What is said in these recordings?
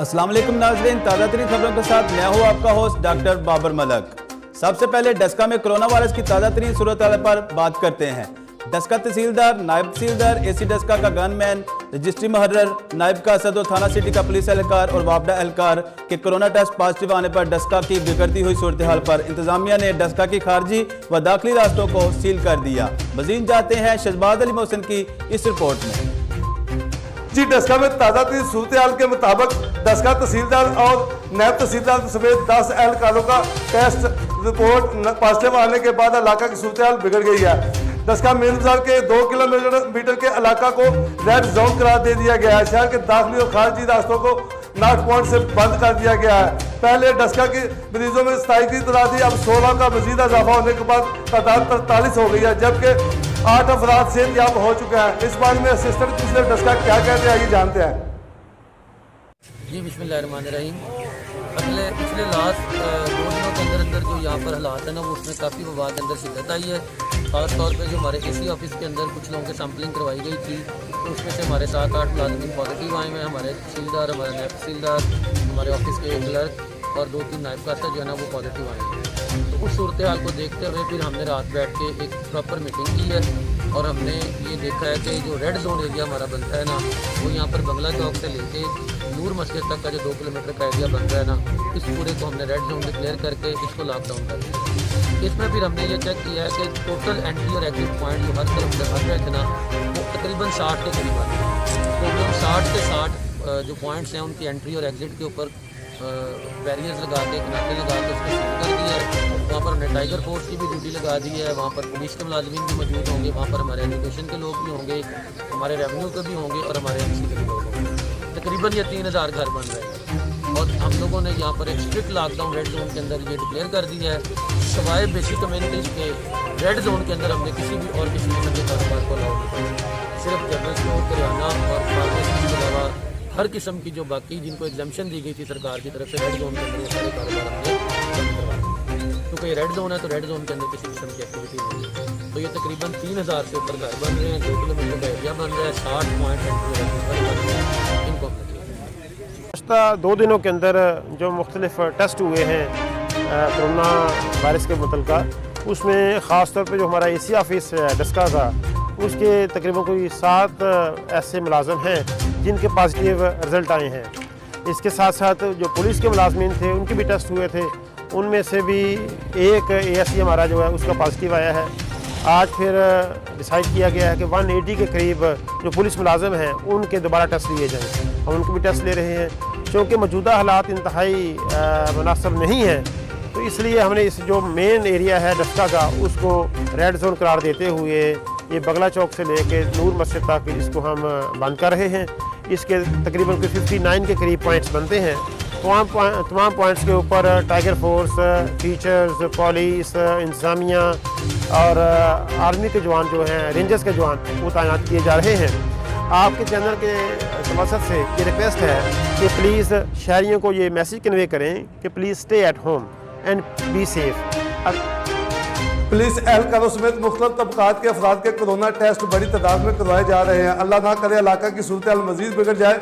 अस्सलाम वालेकुम नाज़रीन, ताज़ा तरीन खबरों के साथ मैं हूँ आपका होस्ट डॉक्टर बाबर मलक। सबसे पहले डस्का में कोरोना वायरस की ताज़ा तरीन सूरत हाल पर बात करते हैं। डस्का तहसीलदार, नायब तहसीलदार, एसी डस्का का गनमैन, रजिस्ट्री मुहर्रर, नायब का असद और थाना सिटी का पुलिस एहलकार और वापडा एहलकार के कोरोना टेस्ट पॉजिटिव आने पर डस्का की बिगड़ती हुई सूरत हाल पर इंतजामिया ने डस्का की खारजी व दाखिली रास्तों को सील कर दिया। मज़ीद जाते हैं शहबाज अली मोहसिन की इस रिपोर्ट में। जी, डस्का में ताज़ा तरीन सूरत हाल के मुताबिक डस्का तहसीलदार और नायब तहसीलदार समेत 10 एहलकारों का टेस्ट रिपोर्ट पॉजिटिव आने के बाद इलाका की सूरत हाल बिगड़ गई है। डस्का मेन बाजार के 2 किलोमीटर के इलाका को रेड जोन करार दे दिया गया है। शहर के दाखिली और खारजी रास्तों को नॉट पॉइंट से बंद कर दिया गया है। पहले डस्का के मरीजों में 27 की तादाद थी, अब 16 का मजीद इजाफा होने के बाद तादाद 43 हो गई है, जबकि 8 अफराद सेहतयाब हो चुके हैं। इस बारे में असिस्टेंट कमिश्नर डस्का क्या कहते हैं, आइए जानते हैं। जी, बिस्मिल्लाहिर्रहमानिर्रहीम। पिछले लास्ट 2 दिनों के अंदर जो यहाँ पर हालात है ना, वो उसमें काफ़ी वबा के अंदर शिद्दत आई है। ख़ास तौर पे जो हमारे एसी ऑफिस के अंदर कुछ लोगों की सैम्पलिंग करवाई गई थी, तो उसमें से हमारे 7-8 मुलाजिमीन पॉजिटिव आए हैं। हमारे तहसीलदार, हमारे नायब तहसीलदार, हमारे ऑफिस के क्लर्क और 2-3 नायब का जो है ना, वो पॉजिटिव आए हैं। तो उस सूरत हाल को देखते हुए फिर हमने रात बैठ के एक प्रॉपर मीटिंग की है और हमने ये देखा है कि जो रेड जोन एरिया हमारा बनता है ना, वो यहाँ पर बंगला चौक से लेके नूर मस्जिद तक का जो 2 किलोमीटर का एरिया बन रहा है ना, इस पूरे को हमने रेड जोन डिक्लेयर करके इसको लॉकडाउन कर दिया। इसमें फिर हमने ये चेक किया है कि टोटल एंट्री और एग्जिट पॉइंट जो हर तरफ से बन रहे थे ना, वो तकरीबन 60 के करीब आते हैं। तो हम 60 के 60 जो पॉइंट्स हैं उनकी एंट्री और एग्जिट के ऊपर बैरियर्स लगा के, नाके लगा के उसको सील कर दिया है। वहाँ पर हमने टाइगर फोर्स की भी ड्यूटी लगा दी है। वहाँ पर पुलिस के मुलाजिमीन भी मौजूद होंगे, वहाँ पर हमारे एजुकेशन के लोग भी होंगे, हमारे रेवेन्यू के भी होंगे और हमारे एमसी के भी लोग होंगे। तकरीबन ये 3000 घर बन रहे हैं और हम लोगों ने यहाँ पर एक स्ट्रिक्ट लॉकडाउन रेड जोन के अंदर ये डिक्लेयर कर दिया है। सवाए बेसिक कम्युनिटीज़ के रेड जोन के अंदर हमने किसी भी और किसी किस्म के कारोबार को अलाउ नहीं किया। सिर्फ जनरल स्टोर, किराना और फार्मेसी के अलावा हर किस्म की जो बाकी जिनको एग्जाम्पशन दी गई थी सरकार की तरफ से रेड जोन के अंदर ये सारे कारोबार हमने बंद करवा दिए। क्योंकि ये रेड जोन है तो रेड जोन के अंदर किसी किस्म की एक्टिविटी नहीं है। तो ये तकरीबन 3000 से ऊपर घर बन रहे हैं, 2 किलोमीटर का एरिया बन रहा है, 60 पॉइंट इनको पिछले 2 दिनों के अंदर जो मुख्तलिफ टेस्ट हुए हैं कोरोना वायरस के मुतल्लिक़ा, उसमें ख़ास तौर पर जो हमारा एसी ऑफिस है डस्का का, उसके तकरीबन कोई 7 ऐसे मुलाजम हैं जिनके पॉजिटिव रिज़ल्ट आए हैं। इसके साथ साथ जो पुलिस के मुलाजमीन थे उनके भी टेस्ट हुए थे, उनमें से भी एक एएससी हमारा जो है उसका पॉजिटिव आया है। आज फिर डिसाइड किया गया है कि 180 के करीब जो पुलिस मुलाजम हैं उनके दोबारा टेस्ट लिए जाएँ। हम उनको भी टेस्ट ले रहे हैं क्योंकि मौजूदा हालात इंतहाई मुनासिब नहीं हैं, तो इसलिए हमने इस जो मेन एरिया है डस्का का उसको रेड जोन करार देते हुए ये बंगला चौक से लेके नूर मस्जिद तक इसको हम बंद कर रहे हैं। इसके तकरीबन कोई 59 के करीब पॉइंट्स बनते हैं। तमाम पॉइंट्स के ऊपर टाइगर फोर्स, टीचर्स, पुलिस, इंतजामिया और आर्मी के जवान जो हैं, रेंजर्स के जवान, वो तैनात किए जा रहे हैं। आपके चैनल के मकसद से ये रिक्वेस्ट है कि प्लीज़ शहरियों को ये मैसेज कन्वे करें कि please stay at home and be safe. Police एहलकारों समेत मुख्तलिफ तबकात के अफराद के कोरोना टेस्ट बड़ी तादाद में करवाए जा रहे हैं। अल्लाह ना करे इलाका की सूरत हाल मजीद बिगड़ जाए।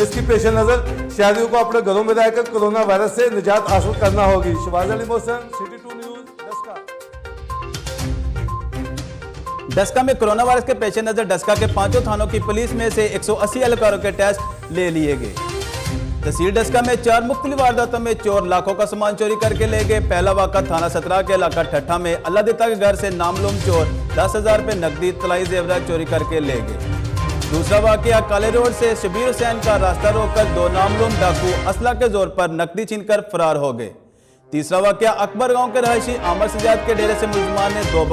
इसकी पेश नज़र शहरियों को अपने घरों में रहकर कोरोना वायरस से निजात हासिल करना होगी। Shahbaz Ali Mohsin, city 2 news, Daska. डस्का में कोरोना वायरस के पेश नज़र डस्का के 5 थानों की पुलिस में से 180 एहलकारों के टेस्ट ले लिए गए। तहसील डस्का में 4 मुख्तलिफ वारदातों में चोर लाखों का सामान चोरी करके ले गए। पहला वाक़ा थाना 17 के इलाका ठट्ठा में अल्लाह दिता के घर से नामलूम चोर 10,000 रुपये नकदी, तलाई जेवरात चोरी करके ले गए। दूसरा वाक़या काले रोड से शबीर हुसैन का रास्ता रोककर 2 नामलूम डाकू असला के जोर पर नकदी छीनकर फरार हो गए। तीसरा वाक़या अकबर गांव के रहायशी आमर सजाद के डेरे से मुलजमान ने 2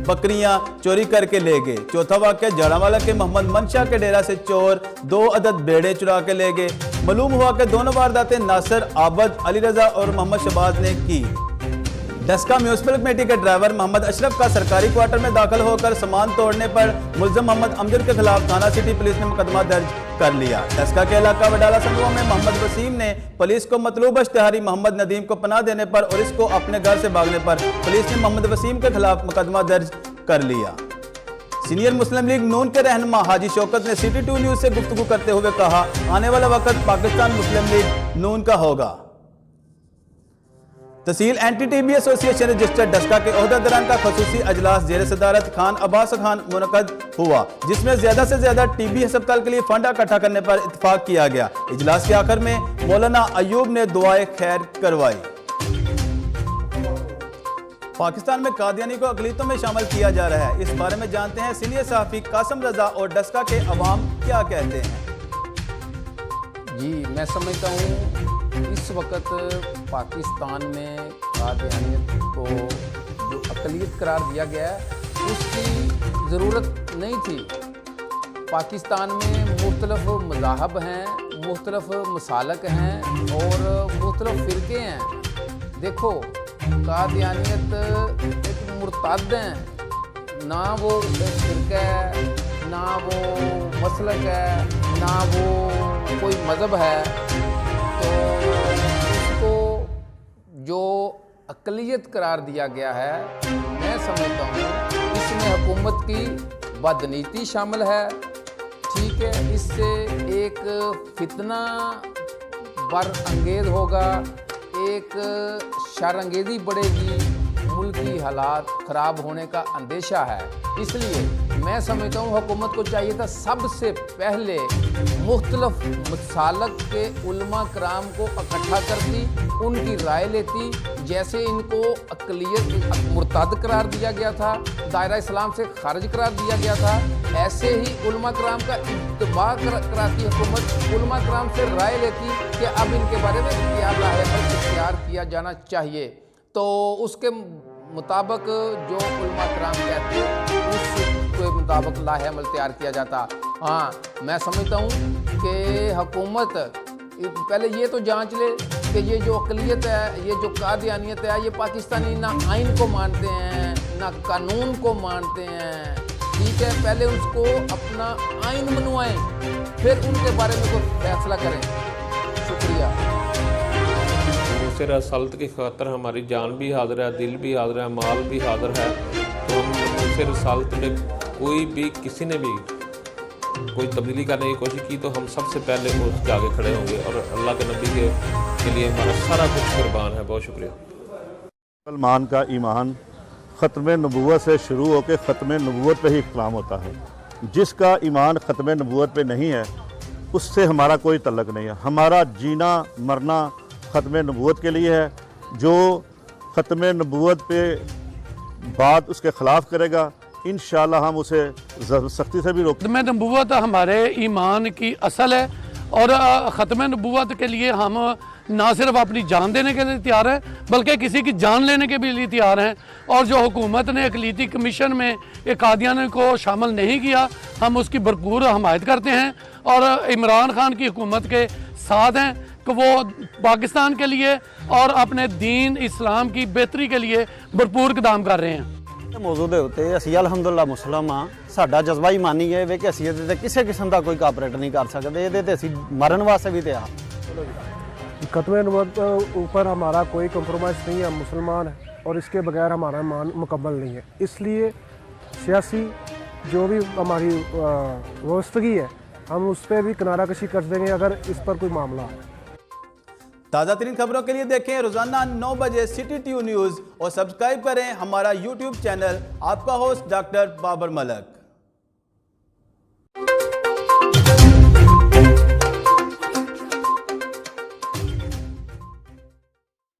बकरियां चोरी करके ले गए। चौथा वाक़या जड़ावाला के मोहम्मद मनशा के डेरा से चोर 2 अदद बेड़े चुरा के ले गए। मालूम हुआ कि दोनों वारदातें नासिर आबद, अली रजा और मोहम्मद शहबाज ने की। डस्का म्यूनसिपल कमेटी के ड्राइवर मोहम्मद अशरफ का सरकारी क्वार्टर में दाखिल होकर सामान तोड़ने पर मुलजम मोहम्मद अमजद के खिलाफ थाना सिटी पुलिस ने मुकदमा दर्ज कर लिया। डस्का के इलाका वडाला संगवा में मोहम्मद वसीम ने पुलिस को मतलूब इश्तिहारी मोहम्मद नदीम को पनाह देने पर और इसको अपने घर से भागने पर पुलिस ने मोहम्मद वसीम के खिलाफ मुकदमा दर्ज कर लिया। सीनियर मुस्लिम लीग नून के रहनुमा हाजी शौकत ने सिटी 2 न्यूज से गुफ्तगू करते हुए कहा, आने वाला वक्त पाकिस्तान मुस्लिम लीग नून का होगा। तहसील एंटी-टीबी एसोसिएशन रजिस्टर्ड डस्का के ओहदेदारान का खसूसी अजलास जेर सदारत खान अब्बास खान मुनक़द हुआ, जिसमें ज्यादा से ज्यादा टीबी अस्पताल के लिए फंड इकट्ठा करने पर इत्तेफाक किया गया। इजलास के आखिर में मौलाना अयूब ने दुआए खैर करवाई। पाकिस्तान में कादियानी को अक़लियतों में शामिल किया जा रहा है, इस बारे में जानते हैं सीनियर सहाफ़ी कासिम रजा और डस्का के अवाम क्या कहते हैं। जी, मैं समझता हूँ इस वक्त पाकिस्तान में कादियानियत को जो अक़लियत करार दिया गया है उसकी ज़रूरत नहीं थी। पाकिस्तान में मुख्तलिफ मज़ाहब हैं, मुख्तलिफ मसालक हैं और मुख्तलिफ फ़िरक़े हैं। देखो, कादियानियत एक मुर्ताद हैं, ना वो फ़िरक़ा है, ना वो मसलक है, ना वो कोई मज़हब है। तो इसको जो अक़लियत करार दिया गया है, मैं समझता हूँ इसमें हुकूमत की बदनीति शामिल है। ठीक है, इससे एक फितना बरअंगेज़ होगा, एक शरअंगेज़ी बढ़ेगी, मुल्की हालात ख़राब होने का अंदेशा है। इसलिए मैं समझता हूँ हुकूमत को चाहिए था सबसे पहले मुख्तलिफ मसालक के उलमा कराम को इकट्ठा करती, उनकी राय लेती। जैसे इनको अक़लियत मुर्ताद करार दिया गया था, दायरा इस्लाम से खारिज करार दिया गया था, ऐसे ही उलमा कराम का इत्तबा कराती हुकूमत, उलमा कराम से राय लेती कि अब इनके बारे में इख्तियार किया जाना चाहिए। तो उसके मुताबिक जो उलमा कराम कहते उसके मुताबिक लाहे अमल तैयार किया जाता। हाँ, मैं समझता हूँ कि हुकूमत पहले ये तो जांच ले कि ये जो अक़लियत है, ये जो कादियानियत है, ये पाकिस्तानी ना आइन को मानते हैं, ना कानून को मानते हैं। ठीक है, पहले उसको अपना आइन मनवाएं, फिर उनके बारे में कोई फैसला करें। शुक्रिया। मुनसिर सल्त की खातर हमारी जान भी हाज़िर है, दिल भी हाज़िर है, माल भी हाज़िर है। तो मुनसिर सल्त में कोई भी किसी ने भी कोई तब्दीली करने की कोशिश की तो हम सबसे पहले उसके आगे खड़े होंगे और अल्लाह के नबी के लिए हमारा सारा कुछ कुर्बान है। बहुत शुक्रिया। मुसलमान का ईमान ख़त्म नबूवत से शुरू होकर ख़त्म नबूवत पे ही इख्तिलाम होता है। जिसका ईमान ख़त्म नबूवत पे नहीं है उससे हमारा कोई तल्लक नहीं है। हमारा जीना मरना ख़त्म नबूवत के लिए है। जो ख़त्म नबूवत पे बात उसके ख़िलाफ़ करेगा, इंशाअल्लाह हम उसे सख्ती से भी रोक। ख़त्म नबूवत हमारे ईमान की असल है और ख़त्म नबूवत के लिए हम ना सिर्फ अपनी जान देने के लिए तैयार हैं बल्कि किसी की जान लेने के भी लिए तैयार हैं। और जो हुकूमत ने अक़लीती कमीशन में एक कादियानी को शामिल नहीं किया, हम उसकी भरपूर हमायत करते हैं और इमरान खान की हुकूमत के साथ हैं कि वो पाकिस्तान के लिए और अपने दीन इस्लाम की बेहतरी के लिए भरपूर कदम कर रहे हैं। मौजूद होते असी अलहमदुल्ला मुसलम हाँ, साडा जज्बा ही मानी है कि असी ये किसी किस्म का कोई कापरेट नहीं कर सकते, ये असी मरन वास्ते भी तैयार। ख़त्म नबूवत ऊपर हमारा कोई कंप्रोमाइज़ नहीं है, हम मुसलमान हैं और इसके बगैर हमारा ईमान मुकम्मल नहीं है। इसलिए सियासी जो भी हमारी वस्तगी है हम उस पर भी किनारा कशी कर देंगे अगर इस पर कोई मामला है। ताज़ा तरीन खबरों के लिए देखें रोजाना 9 बजे सिटी 2 न्यूज़ और सब्सक्राइब करें हमारा यूट्यूब चैनल। आपका होस्ट डॉक्टर बाबर मलक।